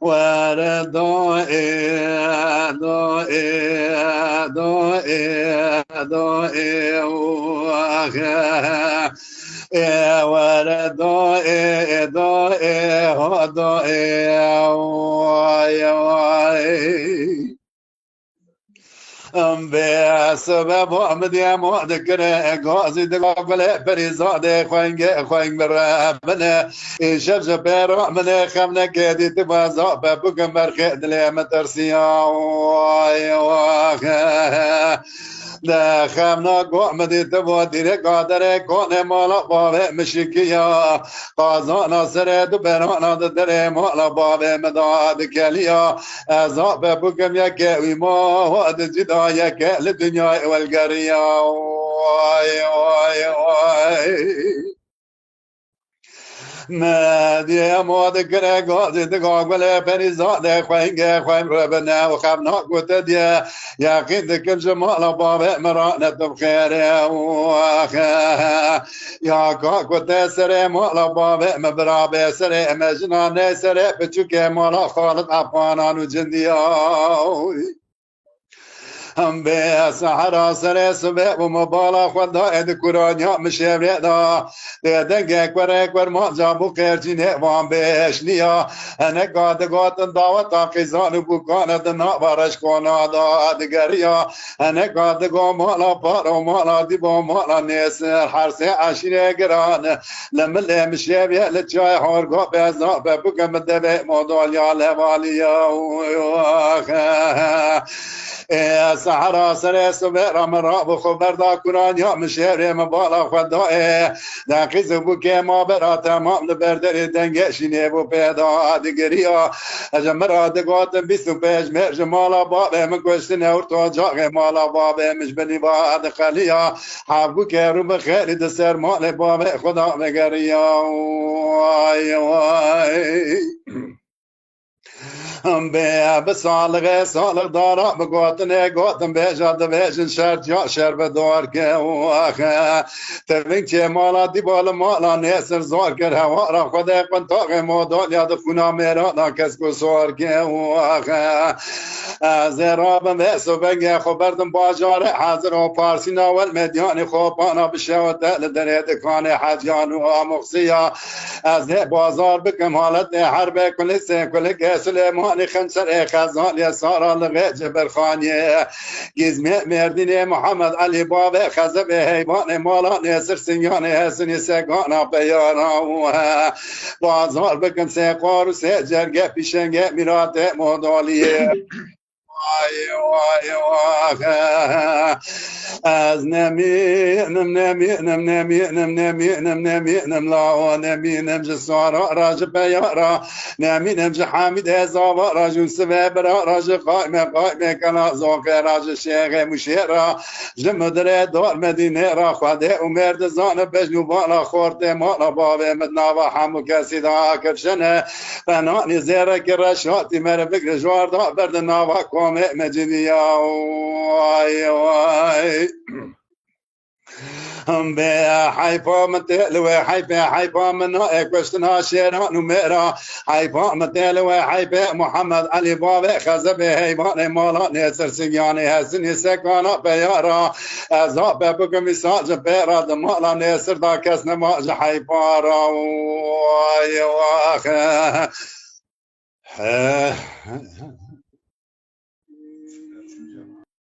وردائي دائي دائي دائي وردائي دائي دائي بسبب أمدي مذكر غازي دقابل بريزاد خوين برابنا شبز بيرو من خمنا كدي تبازا ببقم برخد لي مترسيا ده خمنا قومدي تبو دير قادر كون مالا باب مشكيا قازانا سرد برانا در مالا باب مداد كليا أزاب بقم يكوي ما واد جدا يك للدنيا والقرية واي واي واي نادي مود كره غازي دغاغ ولا فريزاد خوين ربنا وخبنا قتديا يا قد كل جمال باب مرانه بخير يا قد سر مال باب مبراب سر مجنان سر بچك مال خالد افغانان وجنديا هم به سحر سر سبب و مبالا خدا اد قرآن مشوره دا دنگ اکبر ما جابو خرجینه وام بهش نیا انا قاد دعوت قیزان بکان دنا بارش کنا دا دگریا انا قاد مالا پارو مالا دی با مالا نسر حرس عشیره گران لمل مشوره لچای هارگا بزا بکم دبه مدالیا لوالیا سحرا سر سبرا مراب خبر دا قرآن یا مشهر مبالا خدای دقیز بو که ما برا تمام لبردر دنگشینه بو پیدا دگریا جمرا دگات بیسو پیش مرج مالا بابه مگوشتن ارتو جاغ مالا بابه مجبنی باد خلیا حبو که رو بخیری دسر مال بابه خدا مگریا وای وای به سالغ دارا بگوتن گوتن بیجاد بیجن شرط یا شر بدار که تبین که مالا دی بال مالا نیسر زار کر هوا را خود اقبن تاق مادال یاد خونا میرا دا کس کو سوار که زرابم ویسو بگه خبردم باجار حاضر و پارسی ناول مدیان خوبانا بشوت لدرید کان حجیان و مخصیا از بازار بکم حالت حرب کلیسه کلی سلیمان خنصر خزان یا سارا لغه جبرخانیه گزمه مردین محمد علی باب خزب حیوان مالا نصر سنیان حسنی سگانا بیانا بازار بکن سیقار و سی جرگه پیشنگه میرات مدالیه وای وای وای از نمینم لا نمینم جسارا راج بیارا نمینم جحامد ازاوا راج سبب راج قائم کلا زوق راج شیخ مشیرا جمدر دار مدینه را خواده و مرد زان بجنو بالا خورده مالا بابه مدنا و حمو کسی دا کفشنه فنانی زیره که رشاتی مر بگر جواردا برد ناوا کوم مجنیا وای وای هم به حیفا متلوه حیفا من اکوشتنا شیران و میرا حیفا متلوه حیفا محمد علی باب خزب حیوان مالا نیسر سگیانی حسنی سکانا بیارا ازا ببکم ایساج بیرا دمالا نیسر دا کس نماج حیفا را وای واخ